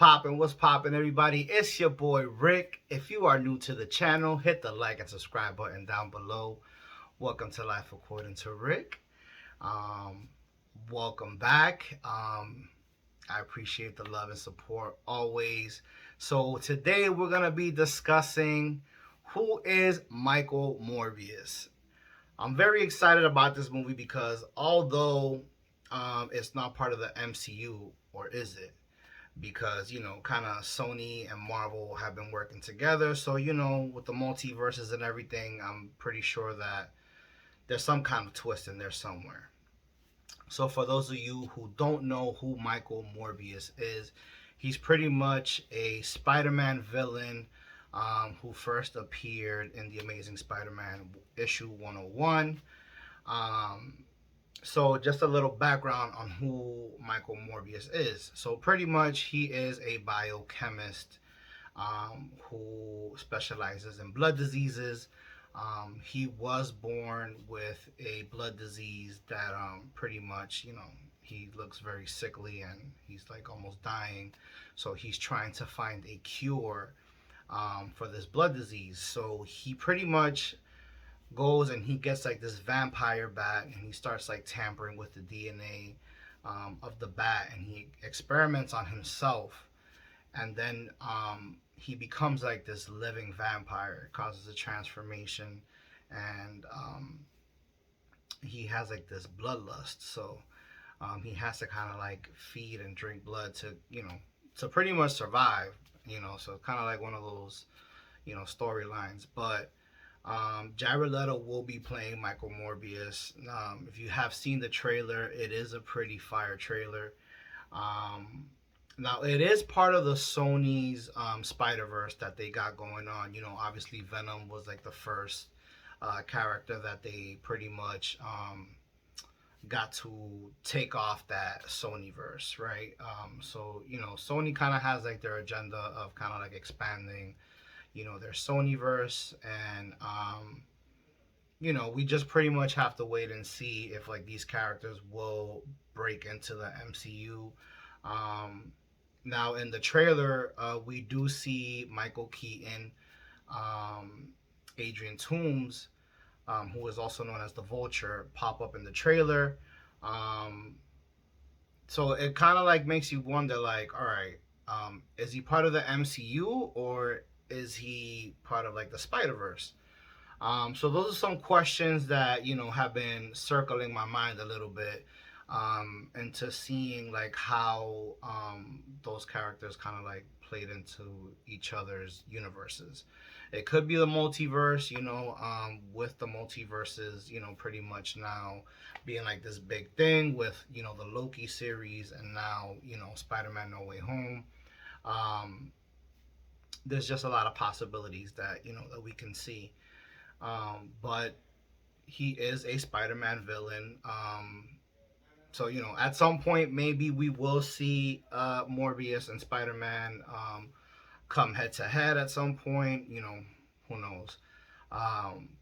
What's poppin', everybody? It's your boy Rick. If you are new to the channel, hit the like and subscribe button down below. Welcome to Life According to Rick. Um, Welcome back. I appreciate the love and support always. So today we're gonna be discussing who is Michael Morbius. I'm very excited about this movie because although it's not part of the MCU, or is it? Because kind of Sony and Marvel have been working together. So with the multiverses and everything, I'm pretty sure that there's some kind of twist in there somewhere. So for those of you who don't know who Michael Morbius is, he's pretty much a Spider-Man villain who first appeared in the Amazing Spider-Man issue 101. Um, so just a little background on who Michael Morbius is. So pretty much he is a biochemist who specializes in blood diseases. He was born with a blood disease that pretty much, he looks very sickly and he's like almost dying. So he's trying to find a cure for this blood disease. So he pretty much goes and he gets like this vampire bat and he starts like tampering with the DNA of the bat and he experiments on himself and then he becomes like this living vampire. It causes a transformation and he has like this bloodlust. So he has to kind of like feed and drink blood to to pretty much survive. So kind of like one of those storylines, but Jared Leto will be playing Michael Morbius. If you have seen the trailer, it is a pretty fire trailer. Um, Now, it is part of the Sony's Spider-Verse that they got going on. Obviously, Venom was like the first character that they pretty much got to take off that Sonyverse, right? So, Sony kind of has like their agenda of kind of like expanding their Sonyverse, and we just pretty much have to wait and see if like these characters will break into the MCU. Um, Now in the trailer, we do see Michael Keaton, um, Adrian Toomes, who is also known as the Vulture, pop up in the trailer. Um, so it kind of like makes you wonder, like, all right, is he part of the MCU or is he part of like the Spider Verse? So those are some questions that have been circling my mind a little bit, into seeing like how those characters kind of like played into each other's universes. It could be the multiverse, with the multiverses, pretty much now being like this big thing with the Loki series and now Spider-Man No Way Home. Um, there's just a lot of possibilities that that we can see. But he is a Spider-Man villain. So at some point maybe we will see Morbius and Spider-Man come head to head at some point. Who knows?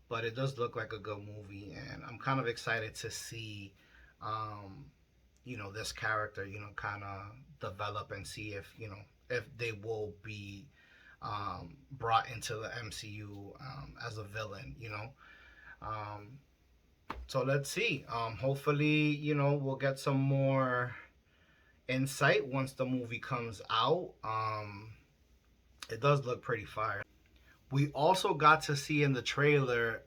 But it does look like a good movie, and I'm kind of excited to see um, this character kind of develop and see if they will be brought into the MCU as a villain. Um, so let's see. Hopefully, we'll get some more insight once the movie comes out. It does look pretty fire. We also got to see in the trailer,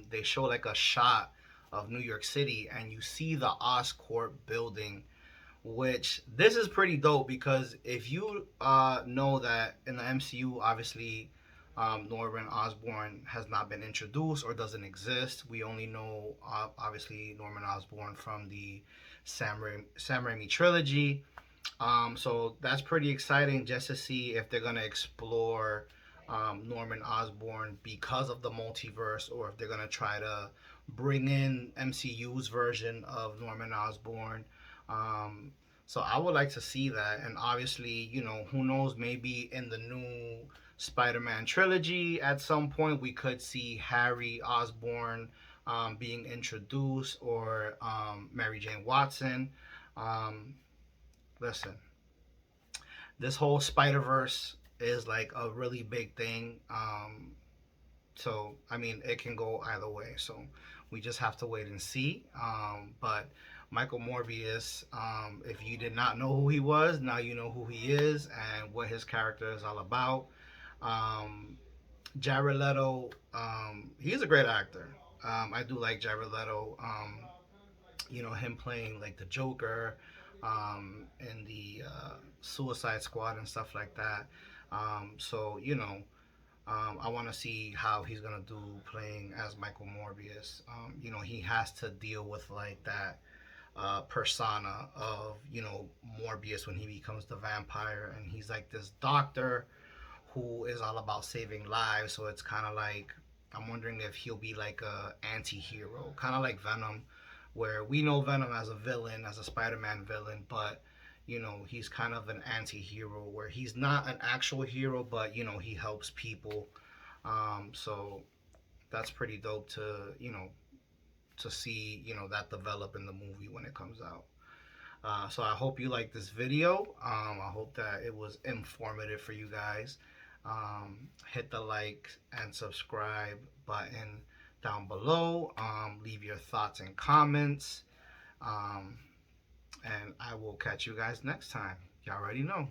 they show like a shot of New York City, and you see the Oscorp building, which this is pretty dope because if you know that in the MCU, obviously, Norman Osborn has not been introduced or doesn't exist. We only know, obviously, Norman Osborn from the Sam Raimi trilogy. So that's pretty exciting just to see if they're going to explore Norman Osborn because of the multiverse, or if they're going to try to bring in MCU's version of Norman Osborn. Um, so I would like to see that. And obviously, who knows, maybe in the new Spider-Man trilogy at some point we could see Harry Osborn being introduced, or Mary Jane Watson. Um, Listen, this whole Spider-Verse is like a really big thing. So I mean, it can go either way. So we just have to wait and see. But Michael Morbius, if you did not know who he was, now you know who he is and what his character is all about. Um, Jared Leto, he's a great actor. I do like Jared Leto. Him playing like the Joker, in the Suicide Squad and stuff like that. I want to see how he's gonna do playing as Michael Morbius. He has to deal with like that persona of Morbius when he becomes the vampire, and he's like this doctor who is all about saving lives. So it's kind of like I'm wondering if he'll be like a anti-hero, kind of like Venom, where we know Venom as a villain, as a Spider-Man villain, but he's kind of an anti-hero where he's not an actual hero, but he helps people. So that's pretty dope to see that develop in the movie when it comes out. So I hope you like this video. I hope that it was informative for you guys. Hit the like and subscribe button down below. Leave your thoughts and comments. And I will catch you guys next time. Y'all already know.